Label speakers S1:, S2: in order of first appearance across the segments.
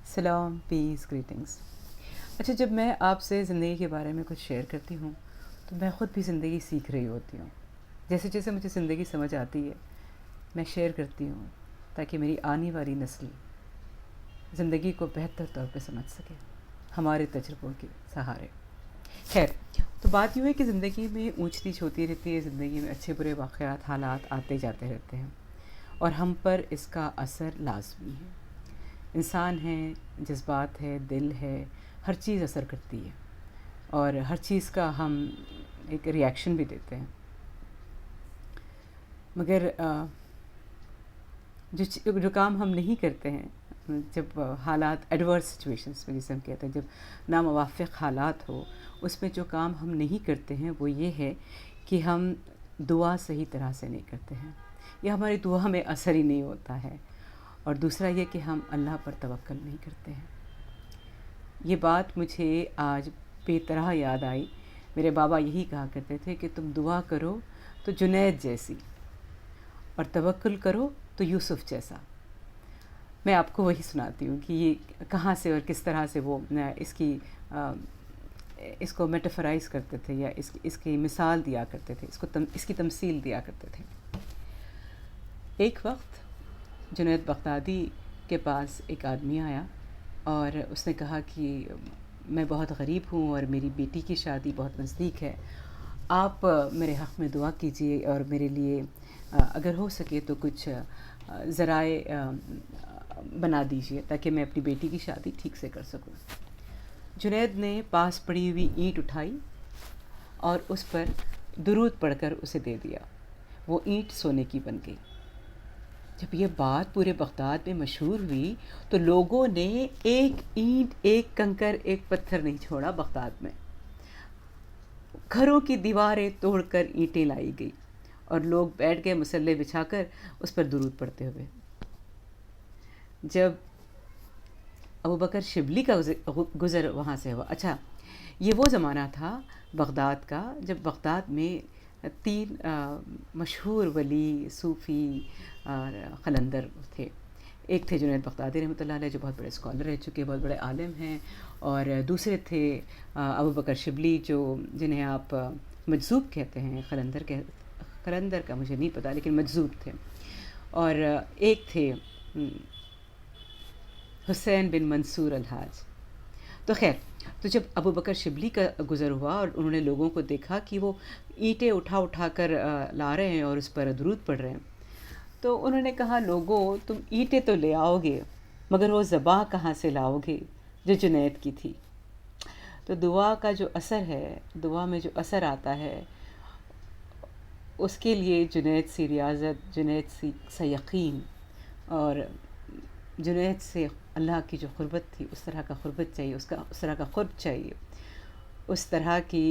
S1: سلام، پیس، گریٹنگس۔ اچھا، جب میں آپ سے زندگی کے بارے میں کچھ شیئر کرتی ہوں تو میں خود بھی زندگی سیکھ رہی ہوتی ہوں۔ جیسے جیسے مجھے زندگی سمجھ آتی ہے میں شیئر کرتی ہوں تاکہ میری آنے والی نسل زندگی کو بہتر طور پہ سمجھ سکے ہمارے تجربوں کے سہارے۔ خیر، تو بات یوں ہے کہ زندگی میں اونچ نیچ ہوتی رہتی ہے، زندگی میں اچھے برے واقعات، حالات آتے جاتے رہتے ہیں اور ہم پر اس کا اثر لازمی ہے۔ انسان ہے، جذبات ہے، دل ہے، ہر چیز اثر کرتی ہے اور ہر چیز کا ہم ایک ریئیکشن بھی دیتے ہیں، مگر جو کام ہم نہیں کرتے ہیں جب حالات ایڈورس سچویشنس میں جسے ہم کہتے ہیں، جب ناموافق حالات ہو، اس میں جو کام ہم نہیں کرتے ہیں وہ یہ ہے کہ ہم دعا صحیح طرح سے نہیں کرتے ہیں یا ہماری دعا میں اثر ہی نہیں ہوتا ہے، اور دوسرا یہ کہ ہم اللہ پر توکل نہیں کرتے ہیں۔ یہ بات مجھے آج بے طرح یاد آئی۔ میرے بابا یہی کہا کرتے تھے کہ تم دعا کرو تو جنید جیسی اور توکل کرو تو یوسف جیسا۔ میں آپ کو وہی سناتی ہوں کہ یہ کہاں سے اور کس طرح سے وہ اس کو میٹافرائز کرتے تھے یا اس کی مثال دیا کرتے تھے، اس کی تمثیل دیا کرتے تھے۔ ایک وقت جنید بغدادی کے پاس ایک آدمی آیا اور اس نے کہا کہ میں بہت غریب ہوں اور میری بیٹی کی شادی بہت نزدیک ہے، آپ میرے حق میں دعا کیجئے اور میرے لیے اگر ہو سکے تو کچھ ذرائع بنا دیجئے تاکہ میں اپنی بیٹی کی شادی ٹھیک سے کر سکوں۔ جنید نے پاس پڑی ہوئی اینٹ اٹھائی اور اس پر درود پڑھ کر اسے دے دیا۔ وہ اینٹ سونے کی بن گئی۔ جب یہ بات پورے بغداد میں مشہور ہوئی تو لوگوں نے ایک اینٹ، ایک کنکر، ایک پتھر نہیں چھوڑا۔ بغداد میں گھروں کی دیواریں توڑ کر اینٹیں لائی گئی اور لوگ بیٹھ گئے مصلے بچھا کر اس پر درود پڑھتے ہوئے۔ جب ابوبکر شبلی کا گزر وہاں سے ہوا، اچھا یہ وہ زمانہ تھا بغداد کا جب بغداد میں 3 مشہور ولی، صوفی اور قلندر تھے۔ ایک تھے جنید بغدادی رحمۃ اللہ علیہ جو بہت بڑے اسکالر رہ چکے، بہت بڑے عالم ہیں، اور دوسرے تھے ابوبکر شبلی جنہیں آپ مجذوب کہتے ہیں، قلندر کا مجھے نہیں پتہ لیکن مجذوب تھے، اور ایک تھے حسین بن منصور الحاج۔ تو خیر، تو جب ابوبکر شبلی کا گزر ہوا اور انہوں نے لوگوں کو دیکھا کہ وہ اینٹیں اٹھا کر لا رہے ہیں اور اس پر درود پڑھ رہے ہیں، تو انہوں نے کہا لوگوں تم اینٹیں تو لے آؤ گے مگر وہ زباں کہاں سے لاؤ گے جو جنید کی تھی۔ تو دعا کا جو اثر ہے، دعا میں جو اثر آتا ہے، اس کے لیے جنید سے ریاضت، جنید سے یقین اور جنید سے اللہ کی جو قربت تھی اس طرح کا قربت چاہیے، اس طرح کا قرب چاہیے، اس طرح کی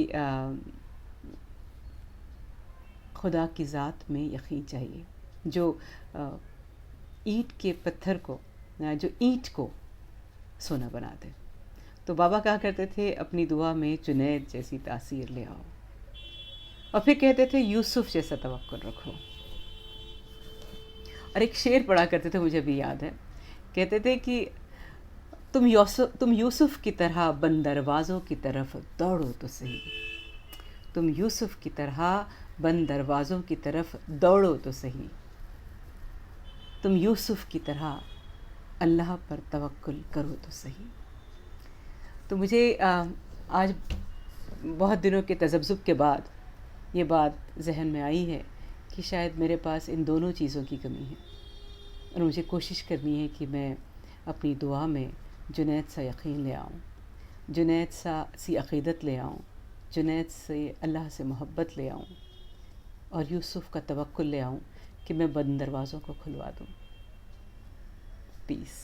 S1: خدا کی ذات میں یقین چاہیے جو جو اینٹ کو سونا بنا دے۔ تو بابا کہا کرتے تھے اپنی دعا میں جنید جیسی تاثیر لے آؤ، اور پھر کہتے تھے یوسف جیسا توکل رکھو۔ اور ایک شعر پڑھا کرتے تھے، مجھے بھی یاد ہے، کہتے تھے کہ تم یوسف کی طرح بند دروازوں کی طرف دوڑو تو صحیح، تم یوسف کی طرح بند دروازوں کی طرف دوڑو تو صحیح، تم یوسف کی طرح اللہ پر توکل کرو تو صحیح۔ تو مجھے آج بہت دنوں کے تذبذب کے بعد یہ بات ذہن میں آئی ہے کہ شاید میرے پاس ان دونوں چیزوں کی کمی ہے، اور مجھے کوشش کرنی ہے کہ میں اپنی دعا میں جنید سا یقین لے آؤں، جنید سی عقیدت لے آؤں، جنید سے اللہ سے محبت لے آؤں، اور یوسف کا توکل لے آؤں کہ میں بند دروازوں کو کھلوا دوں۔ پیس۔